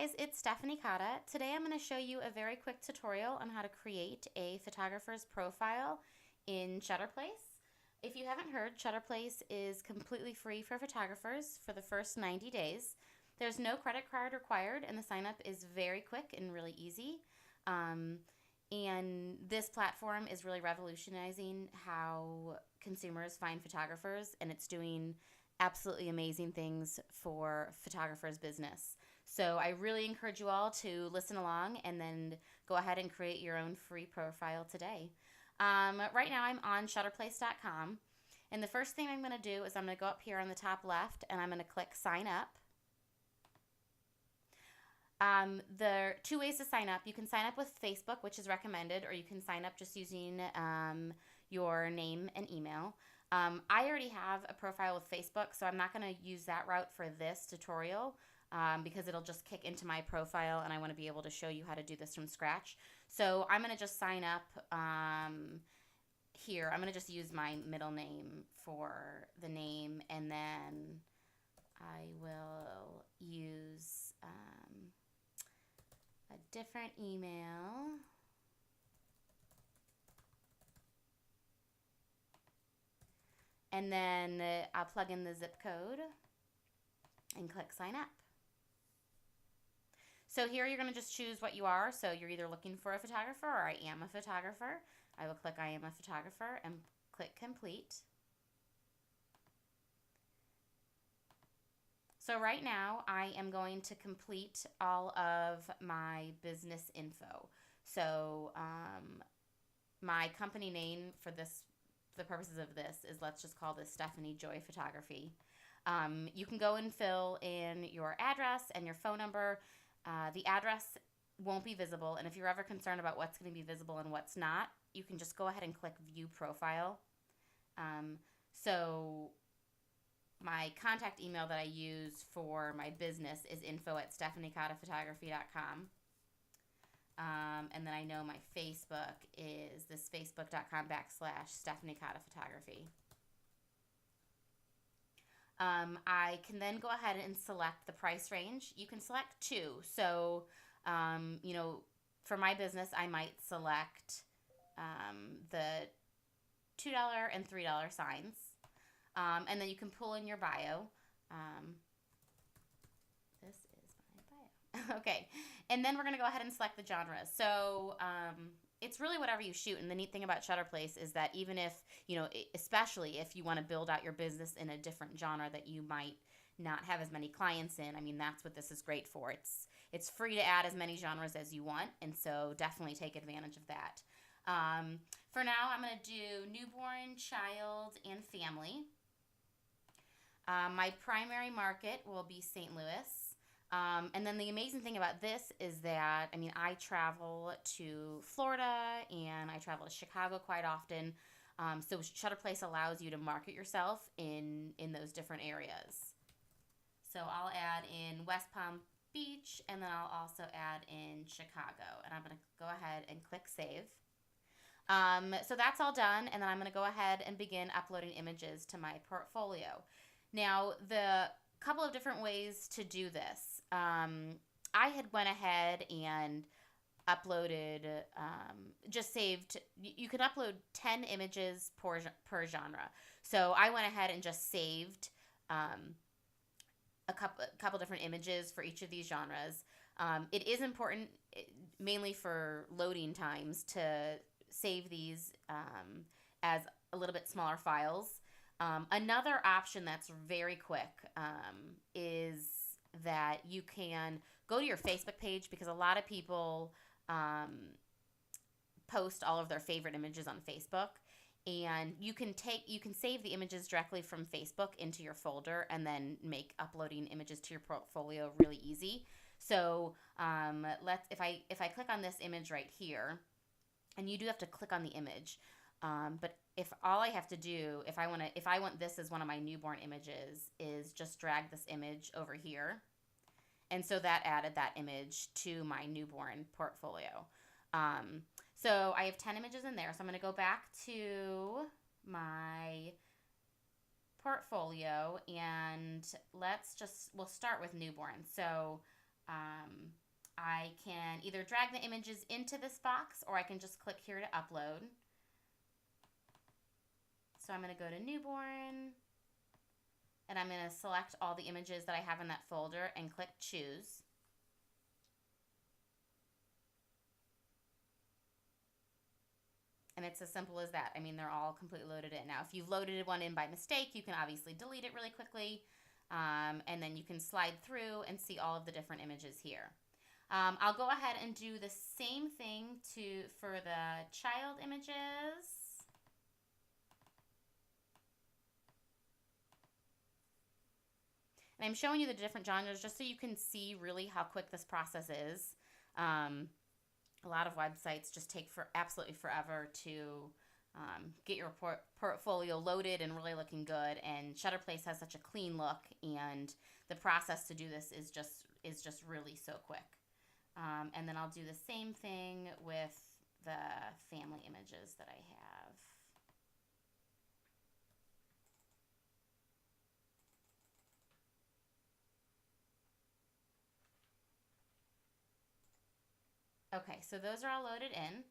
guys, it's Stephanie Cotta. Today I'm going to show you a very quick tutorial on how to create a photographer's profile in ShuttrPlace. If you haven't heard, ShuttrPlace is completely free for photographers for the first 90 days. There's no credit card required and the sign up is very quick and really easy. And this platform is really revolutionizing how consumers find photographers, and it's doing absolutely amazing things for photographers' business. So I really encourage you all to listen along and then go ahead and create your own free profile today. Right now I'm on ShuttrPlace.com, and the first thing I'm going to do is I'm going to go up here on the top left and I'm going to click sign up. There are two ways to sign up. You can sign up with Facebook, which is recommended, or you can sign up just using your name and email. I already have a profile with Facebook, so I'm not going to use that route for this tutorial because it'll just kick into my profile and I want to be able to show you how to do this from scratch. So I'm going to just sign up here. I'm going to just use my middle name for the name, and then I will use a different email. And then I'll plug in the zip code and click sign up. So here you're going to just choose what you are. So you're either looking for a photographer or I am a photographer. I will click I am a photographer and click complete. So right now I am going to complete all of my business info. So my company name for the purposes of this is, let's just call this Stephanie Joy Photography. You can go and fill in your address and your phone number. The address won't be visible, and if you're ever concerned about what's going to be visible and what's not, you can just go ahead and click view profile. So my contact email that I use for my business is info@stephaniecottaphotography.com. And then I know my Facebook is this facebook.com/Stephanie Cotta Photography. I can then go ahead and select the price range. You can select two. So, for my business, I might select the $2 and $3 signs. And then you can pull in your bio. This is my bio. Okay. And then we're going to go ahead and select the genres. So it's really whatever you shoot. And the neat thing about ShuttrPlace is that even if, especially if you want to build out your business in a different genre that you might not have as many clients in, I mean, that's what this is great for. It's free to add as many genres as you want. And so definitely take advantage of that. For now, I'm going to do newborn, child, and family. My primary market will be St. Louis. And then the amazing thing about this is that, I travel to Florida and I travel to Chicago quite often. So ShuttrPlace allows you to market yourself in those different areas. So I'll add in West Palm Beach, and then I'll also add in Chicago. And I'm going to go ahead and click save. So that's all done, and then I'm going to go ahead and begin uploading images to my portfolio. Now, the couple of different ways to do this. I had went ahead and uploaded, just saved, you can upload 10 images per genre. So I went ahead and just saved a couple different images for each of these genres. It is important, mainly for loading times, to save these as a little bit smaller files. Another option that's very quick is that you can go to your Facebook page, because a lot of people post all of their favorite images on Facebook, and you can save the images directly from Facebook into your folder and then make uploading images to your portfolio really easy. So if I click on this image right here, and you do have to click on the image, but if all I have to do, if I want this as one of my newborn images, is just drag this image over here. And so that added that image to my newborn portfolio. So I have 10 images in there. So I'm going to go back to my portfolio, and we'll start with newborn. So can either drag the images into this box, or I can just click here to upload. So I'm going to go to newborn, and I'm going to select all the images that I have in that folder and click choose. And it's as simple as that. I mean, they're all completely loaded in. Now, if you've loaded one in by mistake, you can obviously delete it really quickly. And then you can slide through and see all of the different images here. I'll go ahead and do the same thing for the child images. And I'm showing you the different genres just so you can see really how quick this process is. A lot of websites just take absolutely forever to get your portfolio loaded and really looking good. And ShuttrPlace has such a clean look, and the process to do this is just really so quick. And then I'll do the same thing with the family images that I have. Okay, so those are all loaded in.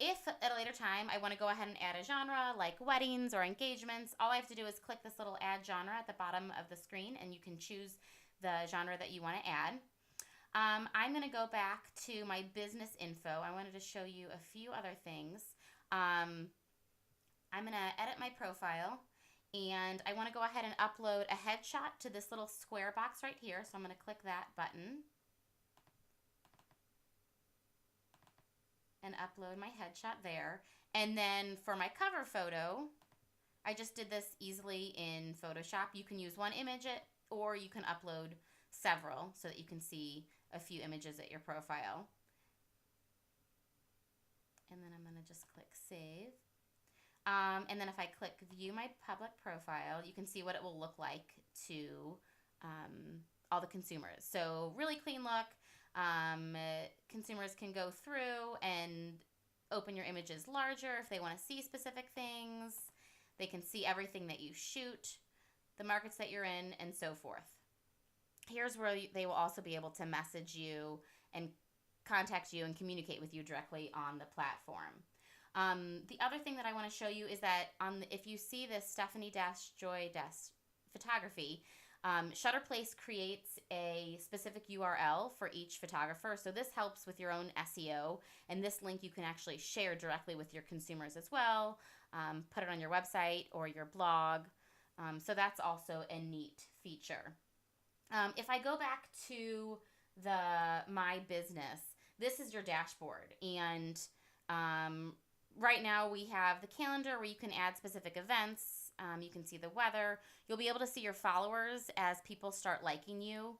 If at a later time I want to go ahead and add a genre like weddings or engagements, all I have to do is click this little add genre at the bottom of the screen, and you can choose the genre that you want to add. I'm going to go back to my business info. I wanted to show you a few other things. I'm going to edit my profile, and I want to go ahead and upload a headshot to this little square box right here. So I'm going to click that button and upload my headshot there. And then for my cover photo, I just did this easily in Photoshop. You can use one image or you can upload several so that you can see a few images at your profile. And then I'm going to just click save. And then if I click view my public profile, you can see what it will look like to all the consumers. So really clean look. Consumers can go through and open your images larger if they want to see specific things. They can see everything that you shoot, the markets that you're in, and so forth. Here's where they will also be able to message you and contact you and communicate with you directly on the platform. The other thing that I want to show you is that if you see this Stephanie-Joy-photography, ShuttrPlace creates a specific URL for each photographer. So this helps with your own SEO, and this link you can actually share directly with your consumers as well. Put it on your website or your blog. So that's also a neat feature. If I go back to my business, this is your dashboard, and right now we have the calendar where you can add specific events. You can see the weather. You'll be able to see your followers as people start liking you,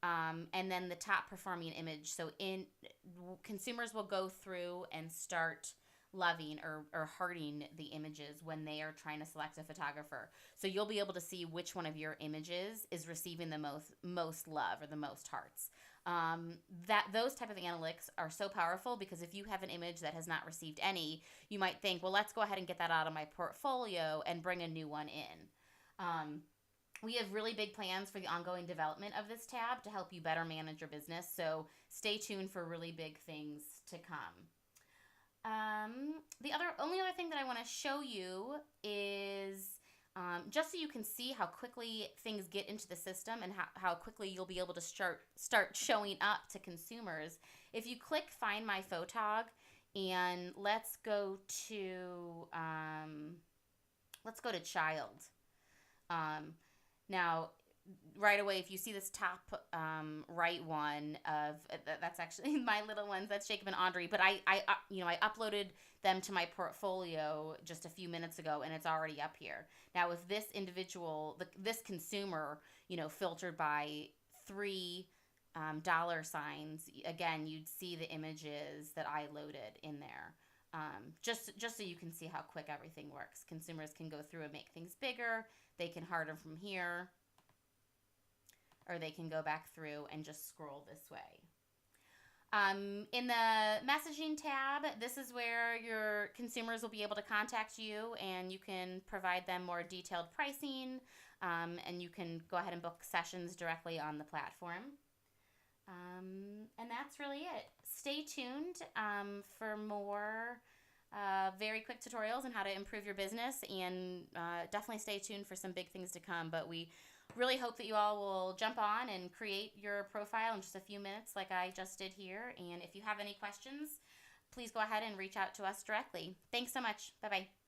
and then the top performing image. So consumers will go through and start loving or hearting the images when they are trying to select a photographer. So you'll be able to see which one of your images is receiving the most love or the most hearts. Those type of analytics are so powerful, because if you have an image that has not received any, you might think, well, let's go ahead and get that out of my portfolio and bring a new one in. We have really big plans for the ongoing development of this tab to help you better manage your business, so stay tuned for really big things to come. The only other thing that I want to show you is just so you can see how quickly things get into the system and how quickly you'll be able to start showing up to consumers. If you click Find My Photog, and let's go to child. Now, right away, if you see this top right one that's actually my little ones, that's Jacob and Audrey, but I uploaded them to my portfolio just a few minutes ago, and it's already up here. Now, if this individual, this consumer, filtered by $3 signs, again, you'd see the images that I loaded in there. Just so you can see how quick everything works. Consumers can go through and make things bigger. They can heart them from here, or they can go back through and just scroll this way. In the messaging tab, this is where your consumers will be able to contact you, and you can provide them more detailed pricing, and you can go ahead and book sessions directly on the platform. And that's really it. Stay tuned for more very quick tutorials on how to improve your business, and definitely stay tuned for some big things to come. But we really hope that you all will jump on and create your profile in just a few minutes like I just did here. And if you have any questions, please go ahead and reach out to us directly. Thanks so much. Bye-bye.